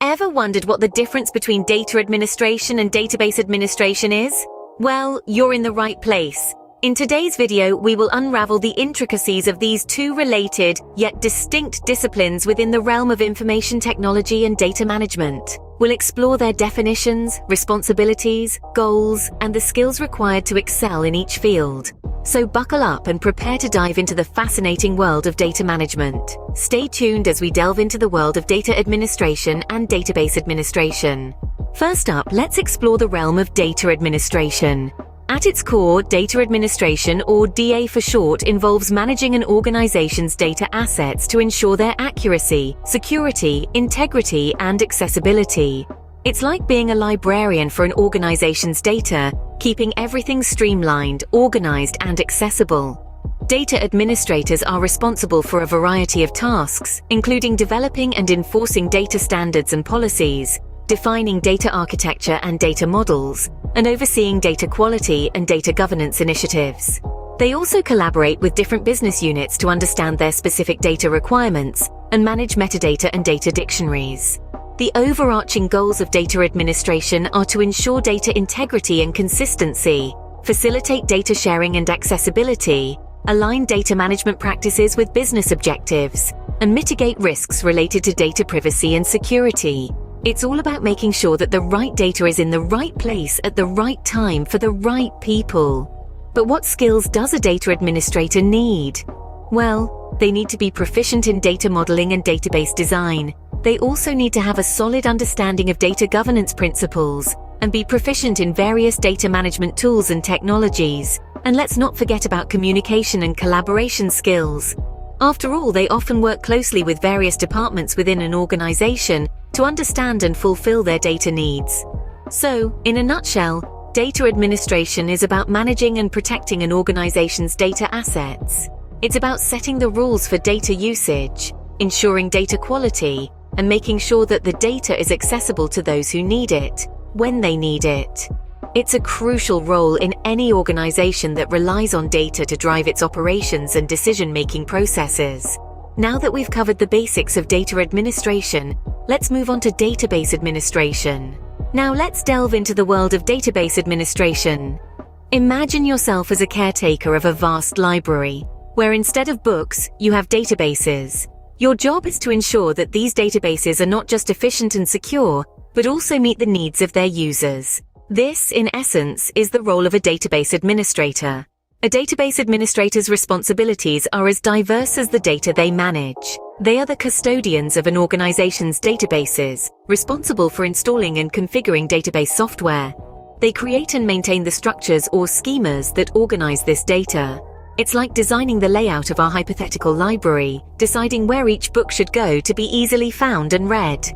Ever wondered what the difference between data administration and database administration is? Well, you're in the right place. In today's video, we will unravel the intricacies of these two related, yet distinct disciplines within the realm of information technology and data management. We'll explore their definitions, responsibilities, goals, and the skills required to excel in each field. So buckle up and prepare to dive into the fascinating world of data management. Stay tuned as we delve into the world of data administration and database administration. First up, let's explore the realm of data administration. At its core, data administration, or DA for short, involves managing an organization's data assets to ensure their accuracy, security, integrity, and accessibility. It's like being a librarian for an organization's data, keeping everything streamlined, organized, and accessible. Data administrators are responsible for a variety of tasks, including developing and enforcing data standards and policies, defining data architecture and data models, and overseeing data quality and data governance initiatives. They also collaborate with different business units to understand their specific data requirements and manage metadata and data dictionaries. The overarching goals of data administration are to ensure data integrity and consistency, facilitate data sharing and accessibility, align data management practices with business objectives, and mitigate risks related to data privacy and security. It's all about making sure that the right data is in the right place at the right time for the right people. But what skills does a data administrator need? Well, they need to be proficient in data modeling and database design. They also need to have a solid understanding of data governance principles and be proficient in various data management tools and technologies. And let's not forget about communication and collaboration skills. After all, they often work closely with various departments within an organization to understand and fulfill their data needs. So, in a nutshell, data administration is about managing and protecting an organization's data assets. It's about setting the rules for data usage, ensuring data quality, and making sure that the data is accessible to those who need it, when they need it. It's a crucial role in any organization that relies on data to drive its operations and decision-making processes. Now that we've covered the basics of data administration, let's move on to database administration. Now let's delve into the world of database administration. Imagine yourself as a caretaker of a vast library, where instead of books, you have databases. Your job is to ensure that these databases are not just efficient and secure, but also meet the needs of their users. This, in essence, is the role of a database administrator. A database administrator's responsibilities are as diverse as the data they manage. They are the custodians of an organization's databases, responsible for installing and configuring database software. They create and maintain the structures or schemas that organize this data. It's like designing the layout of our hypothetical library, deciding where each book should go to be easily found and read.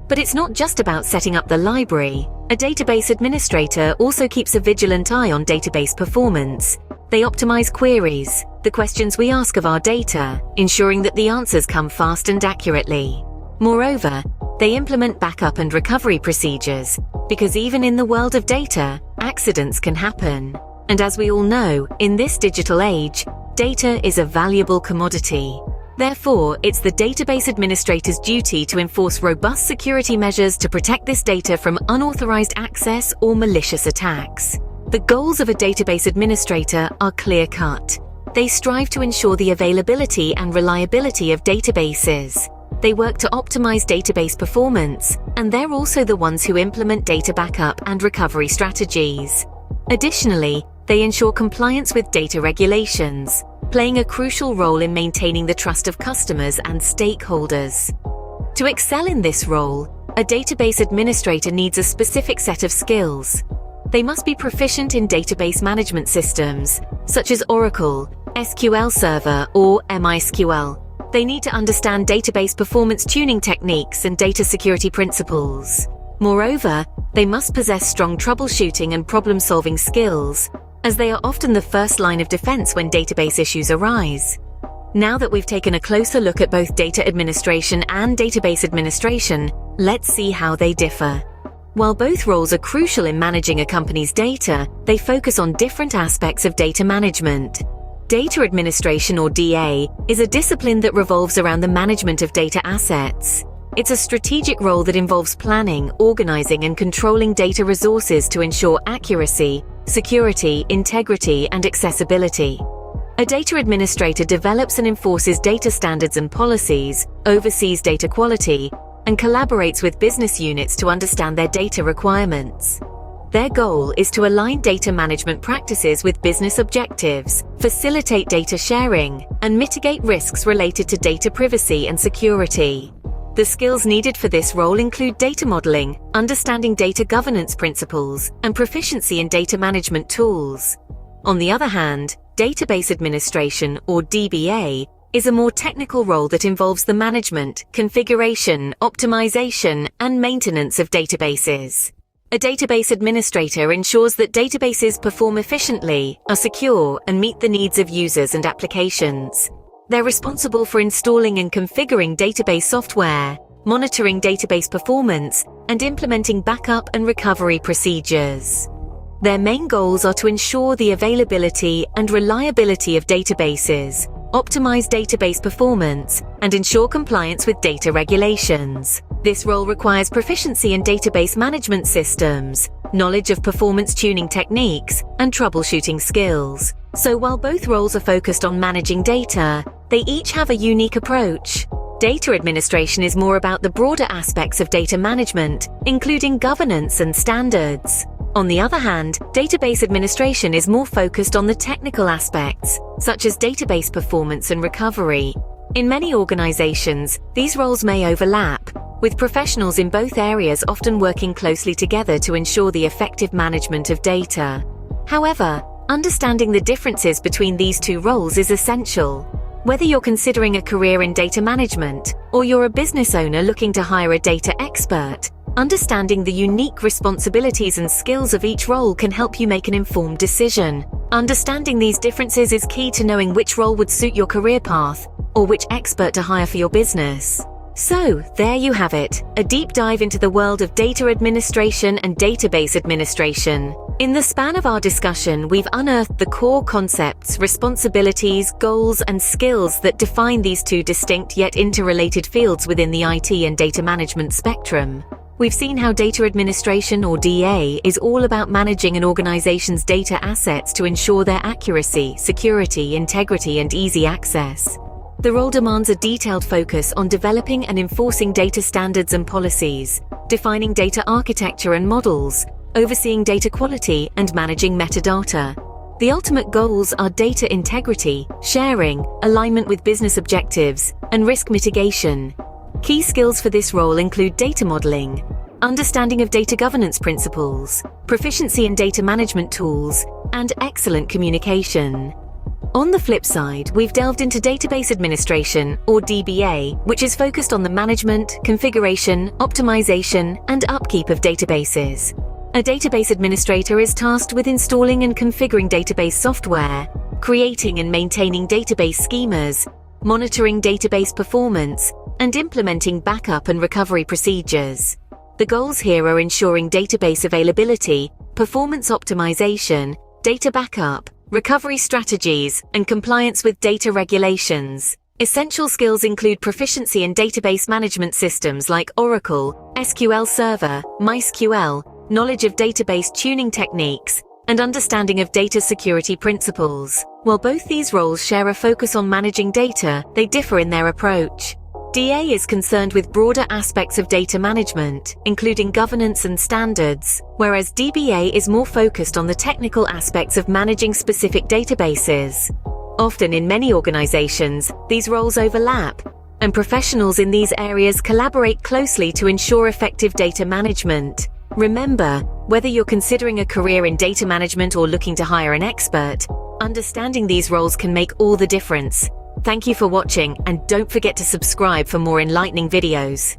But it's not just about setting up the library. A database administrator also keeps a vigilant eye on database performance. They optimize queries, the questions we ask of our data, ensuring that the answers come fast and accurately. Moreover, they implement backup and recovery procedures, because even in the world of data, accidents can happen. And as we all know, in this digital age, data is a valuable commodity. Therefore, it's the database administrator's duty to enforce robust security measures to protect this data from unauthorized access or malicious attacks. The goals of a database administrator are clear-cut. They strive to ensure the availability and reliability of databases. They work to optimize database performance, and they're also the ones who implement data backup and recovery strategies. Additionally, they ensure compliance with data regulations, playing a crucial role in maintaining the trust of customers and stakeholders. To excel in this role, a database administrator needs a specific set of skills. They must be proficient in database management systems, such as Oracle, SQL Server, or MySQL. They need to understand database performance tuning techniques and data security principles. Moreover, they must possess strong troubleshooting and problem-solving skills, as they are often the first line of defense when database issues arise. Now that we've taken a closer look at both data administration and database administration, let's see how they differ. While both roles are crucial in managing a company's data, they focus on different aspects of data management. Data administration, or DA, is a discipline that revolves around the management of data assets. It's a strategic role that involves planning, organizing, and controlling data resources to ensure accuracy, security, integrity, and accessibility. A data administrator develops and enforces data standards and policies, oversees data quality, and collaborates with business units to understand their data requirements. Their goal is to align data management practices with business objectives, facilitate data sharing, and mitigate risks related to data privacy and security. The skills needed for this role include data modeling, understanding data governance principles, and proficiency in data management tools. On the other hand, database administration, or DBA, is a more technical role that involves the management, configuration, optimization, and maintenance of databases. A database administrator ensures that databases perform efficiently, are secure, and meet the needs of users and applications. They're responsible for installing and configuring database software, monitoring database performance, and implementing backup and recovery procedures. Their main goals are to ensure the availability and reliability of databases, optimize database performance, and ensure compliance with data regulations. This role requires proficiency in database management systems, knowledge of performance tuning techniques, and troubleshooting skills. So while both roles are focused on managing data, they each have a unique approach. Data administration is more about the broader aspects of data management, including governance and standards. On the other hand, database administration is more focused on the technical aspects, such as database performance and recovery. In many organizations, these roles may overlap, with professionals in both areas often working closely together to ensure the effective management of data. However, understanding the differences between these two roles is essential. Whether you're considering a career in data management, or you're a business owner looking to hire a data expert, understanding the unique responsibilities and skills of each role can help you make an informed decision. Understanding these differences is key to knowing which role would suit your career path, or which expert to hire for your business. So, there you have it, a deep dive into the world of data administration and database administration. In the span of our discussion, we've unearthed the core concepts, responsibilities, goals, and skills that define these two distinct yet interrelated fields within the IT and data management spectrum. We've seen how data administration, or DA, is all about managing an organization's data assets to ensure their accuracy, security, integrity, and easy access. The role demands a detailed focus on developing and enforcing data standards and policies, defining data architecture and models, overseeing data quality, and managing metadata. The ultimate goals are data integrity, sharing, alignment with business objectives, and risk mitigation. Key skills for this role include data modeling, understanding of data governance principles, proficiency in data management tools, and excellent communication. On the flip side, we've delved into database administration, or DBA, which is focused on the management, configuration, optimization, and upkeep of databases. A database administrator is tasked with installing and configuring database software, creating and maintaining database schemas, monitoring database performance, and implementing backup and recovery procedures. The goals here are ensuring database availability, performance optimization, data backup, recovery strategies, and compliance with data regulations. Essential skills include proficiency in database management systems like Oracle, SQL Server, MySQL, knowledge of database tuning techniques, and understanding of data security principles. While both these roles share a focus on managing data, they differ in their approach. DA is concerned with broader aspects of data management, including governance and standards, whereas DBA is more focused on the technical aspects of managing specific databases. Often in many organizations, these roles overlap, and professionals in these areas collaborate closely to ensure effective data management. Remember, whether you're considering a career in data management or looking to hire an expert, understanding these roles can make all the difference. Thank you for watching, and don't forget to subscribe for more enlightening videos.